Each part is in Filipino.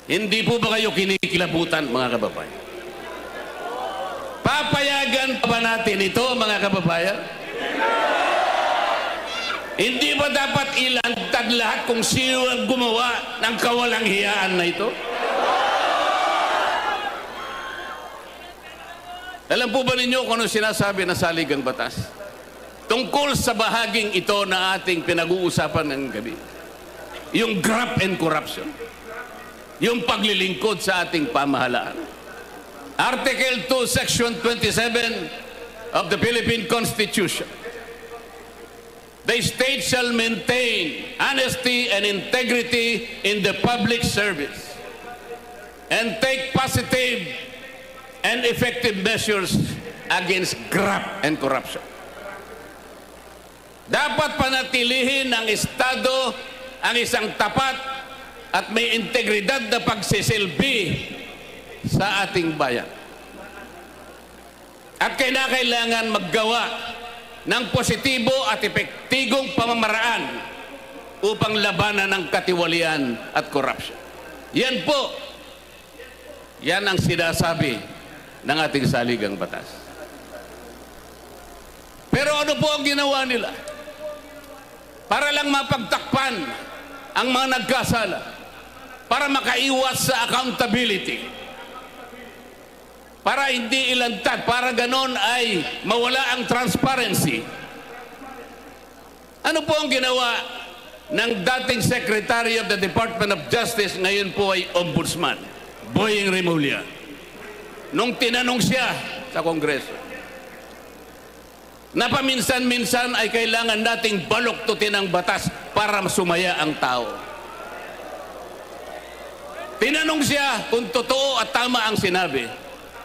Hindi po ba kayo kinikilabutan, mga kababayan? Papayagan pa ba natin ito, mga kababayan? Hindi ba dapat ilantad lahat kung sino ang gumawa ng kawalang hiyaan na ito? Alam po ba ninyo kung ano sinasabi ng saligang batas? Tungkol sa bahaging ito na ating pinag-uusapan ng gabi. Yung graft and corruption. Yung paglilingkod sa ating pamahalaan. Article 2, Section 27 of the Philippine Constitution. The state shall maintain honesty and integrity in the public service and take positive and effective measures against graft and corruption. Dapat panatilihin ng Estado ang isang tapat at may integridad na pagsisilbi sa ating bayan. At kailangan maggawa ng positibo at epektigong pamamaraan upang labanan ng katiwalian at korupsyon. Yan po, yan ang sinasabi ng ating saligang batas. Pero ano po ang ginawa nila? Para lang mapagtakpan ang mga nagkasala, para makaiwas sa accountability, para hindi ilantad, para ganon ay mawala ang transparency. Ano po ang ginawa ng dating Secretary of the Department of Justice, ngayon po ay Ombudsman, Boying Remulla, nung tinanong siya sa Kongreso na paminsan-minsan ay kailangan nating baluktutin ang batas para sumaya ang tao. Tinanong siya kung totoo at tama ang sinabi.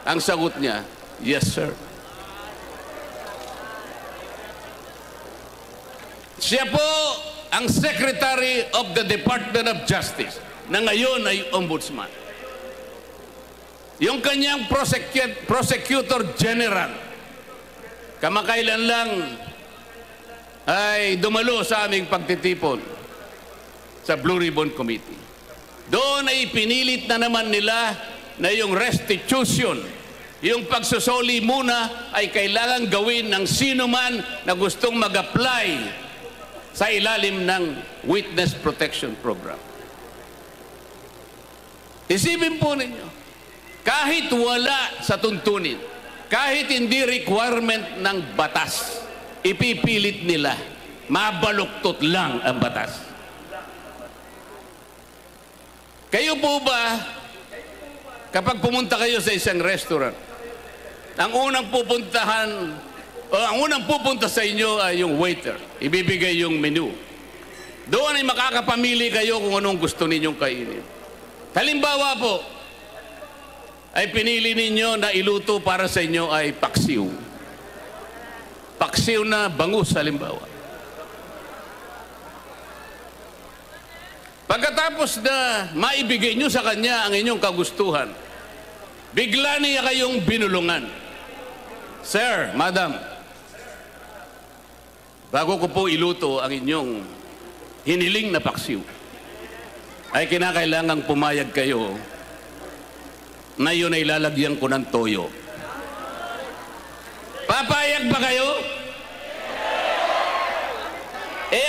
Ang sagot niya, yes sir. Siya po ang Secretary of the Department of Justice na ngayon ay Ombudsman. Yung kanyang Prosecutor General, kamakailan lang ay dumalo sa aming pagtitipon sa Blue Ribbon Committee. Doon ay pinilit na naman nila na yung restitution, yung pagsusoli muna ay kailangan gawin ng sino man na gustong mag-apply sa ilalim ng Witness Protection Program. Isipin po ninyo, kahit wala sa tuntunin, kahit hindi requirement ng batas, ipipilit nila, mabaluktot lang ang batas. Kayo po ba, kapag pumunta kayo sa isang restaurant, ang unang pupuntahan o ang unang pupunta sa inyo ay yung waiter. Ibibigay yung menu. Doon ay makakapamili kayo kung anong gusto ninyong kainin. Halimbawa po, ay pinili ninyo na iluto para sa inyo ay paksiw. Paksiw na bangus halimbawa. Pagkatapos na maibigay nyo sa kanya ang inyong kagustuhan, bigla niya kayong binulungan. Sir, madam, bago ko po iluto ang inyong hiniling na paksiw, ay kinakailangang pumayag kayo na yun ay lalagyan ko ng toyo. Papayag ba kayo?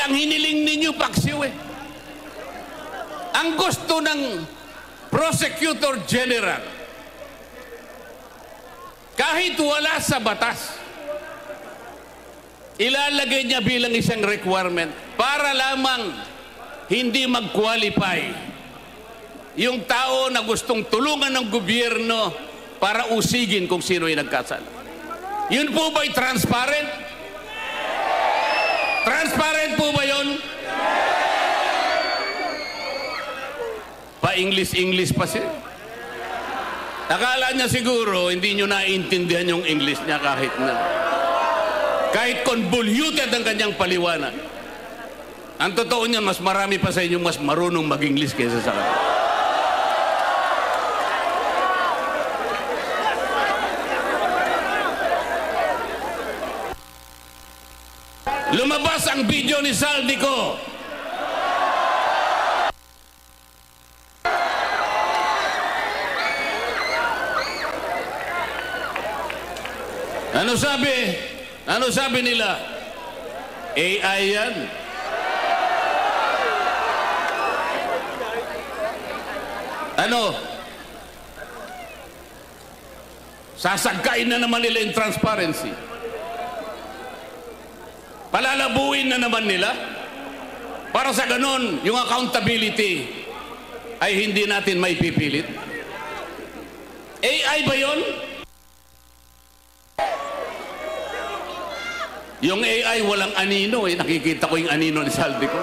Ang hiniling ninyo paksiw eh. Ang gusto ng Prosecutor General, kahit wala sa batas, ilalagay niya bilang isang requirement para lamang hindi mag-qualify yung tao na gustong tulungan ng gobyerno para usigin kung sino yung nagkasala. Yun po ba'y transparent? Transparent po ba yun? Pa-English pa siya. Akala niya siguro hindi nyo naiintindihan yung English niya kahit convoluted ang kanyang paliwanag. Ang totoo niya, mas marami pa sa inyo mas marunong mag-English kaysa sa kanya. Lumabas ang video ni Saldico. Ano sabi? Ano sabi nila? AI yan. Ano? Sasagkain na naman nila yung transparency. Palalabuin na naman nila. Para sa ganon, yung accountability ay hindi natin may pipilit. AI ba yun? Yung AI walang anino eh. Nakikita ko yung anino ni Saldico.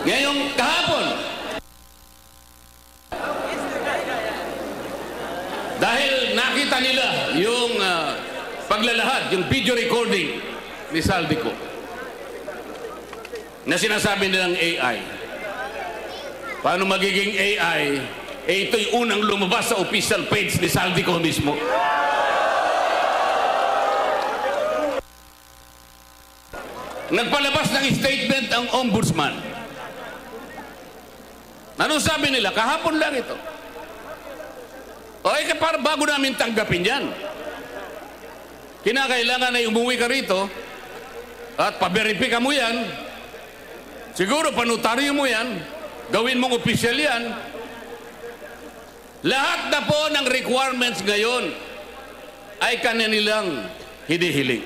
Ngayong kahapon, dahil nakita nila yung paglalahad, yung video recording ni Saldico na sinasabi nilang AI. Paano magiging AI? Eh, ito'y unang lumabas sa official page ni Saldico mismo. Nagpalabas ng statement ang ombudsman. Anong sabi nila? Kahapon lang ito. O para bago namin tanggapin yan, kinakailangan na umuwi ka rito at paberipika mo yan. Siguro panotaryo mo yan, gawin mong opisyal yan. Lahat na po ng requirements ngayon ay kanilang hinihiling.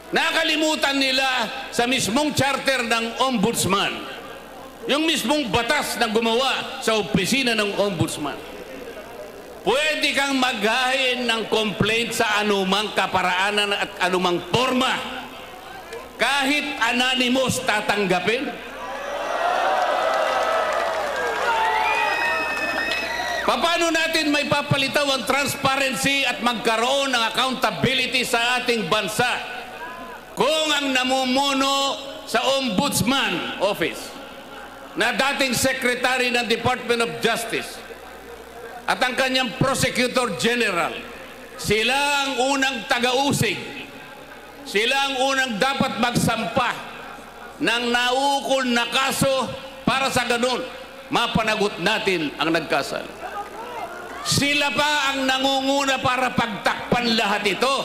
Nakalimutan nila sa mismong charter ng ombudsman, yung mismong batas na gumawa sa opisina ng ombudsman. Pwede kang maghain ng complaint sa anumang kaparaanan at anumang forma. Kahit anonymous tatanggapin. Paano natin may papalitaw ang transparency at magkaroon ng accountability sa ating bansa kung ang namumuno sa Ombudsman Office na dating Secretary ng Department of Justice at ang kanyang Prosecutor General, sila ang unang taga-usig, sila ang unang dapat magsampa ng naukol na kaso para sa ganun mapanagot natin ang nagkasala. Sila pa ang nangunguna para pagtakpan lahat ito.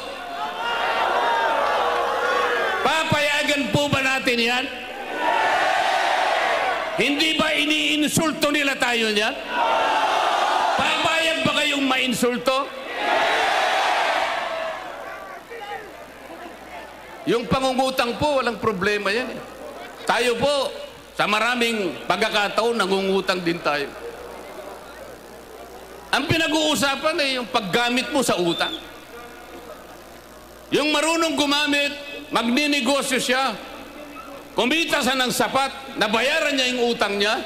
Papayagan po ba natin yan? Hindi ba iniinsulto nila tayo niyan? Papayag ba kayong mainsulto? Yung pangungutang po, walang problema yan. Tayo po, sa maraming pagkakataon, nangungutang din tayo. Ang pinag-uusapan ay yung paggamit mo sa utang. Yung marunong gumamit, magninegosyo siya, kumita siya ng sapat, nabayaran niya yung utang niya,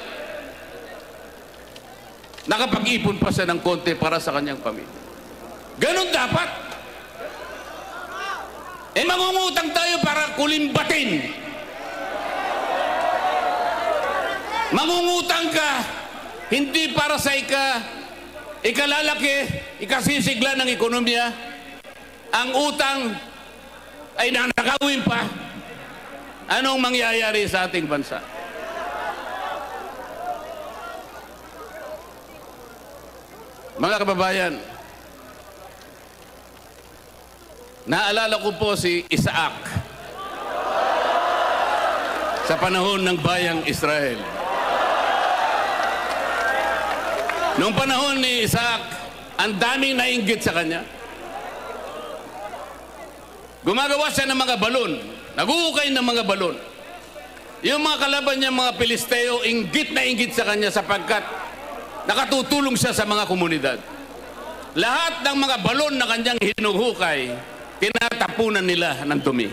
nakapag-ipon pa siya ng konti para sa kanyang pamilya. Ganon dapat. Eh mangungutang tayo para kulimbatin. Mangungutang ka, hindi para sa ikalalaki, ikasisigla ng ekonomiya. Ang utang ay nanakawin pa. Anong mangyayari sa ating bansa? Mga kababayan, naalala ko po si Isaac sa panahon ng bayang Israel. Noong panahon ni Isaac, ang daming nainggit sa kanya. Gumagawa siya ng mga balon, naguhukay ng mga balon. Yung mga kalaban niya, mga Pilisteo, inggit na inggit sa kanya sapagkat nakatutulong siya sa mga komunidad. Lahat ng mga balon na kanyang hinuhukay, tinatapunan nila ng dumi.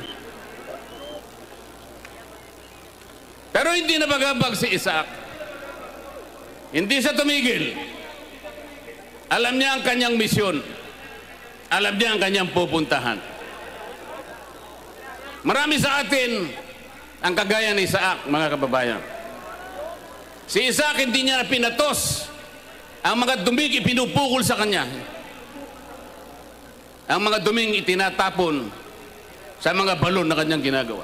Pero hindi nabagabag si Isaac. Hindi siya tumigil. Alam niya ang kanyang misyon. Alam niya ang kanyang pupuntahan. Marami sa atin ang kagaya ni Isaac, mga kababayan. Si Isaac hindi niya pinatos ang mga duming ipinupukol sa kanya. Ang mga duming itinatapon sa mga balon na kanyang ginagawa.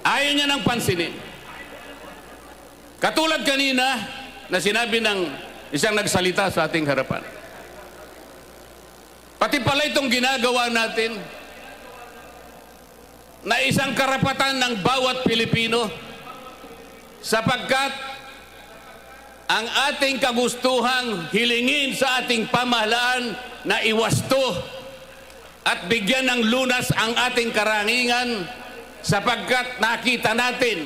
Ayaw niya nang pansinin. Katulad kanina na sinabi ng isang nagsalita sa ating harapan. Pati pala itong ginagawa natin na isang karapatan ng bawat Pilipino sapagkat ang ating kagustuhang hilingin sa ating pamahalaan na iwasto at bigyan ng lunas ang ating karangingan sapagkat nakita natin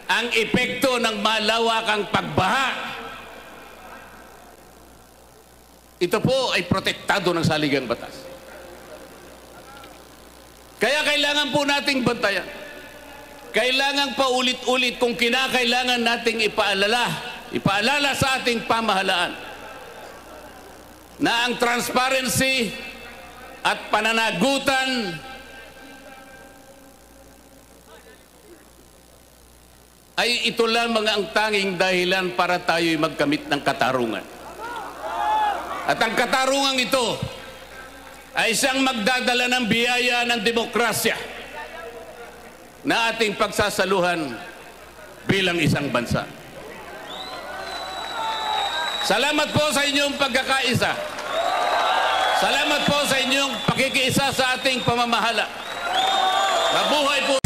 ang epekto ng malawakang pagbaha. Ito po ay protektado ng saligang batas. Kaya kailangan po nating bantayan. Kailangan paulit-ulit kung kinakailangan nating ipaalala sa ating pamahalaan na ang transparency at pananagutan ay ito lamang ang tanging dahilan para tayo'y magkamit ng katarungan. At ang katarungang ito ay siyang magdadala ng biyaya ng demokrasya na ating pagsasaluhan bilang isang bansa. Salamat po sa inyong pagkakaisa. Salamat po sa inyong pakikiisa sa ating pamamahala. Mabuhay po!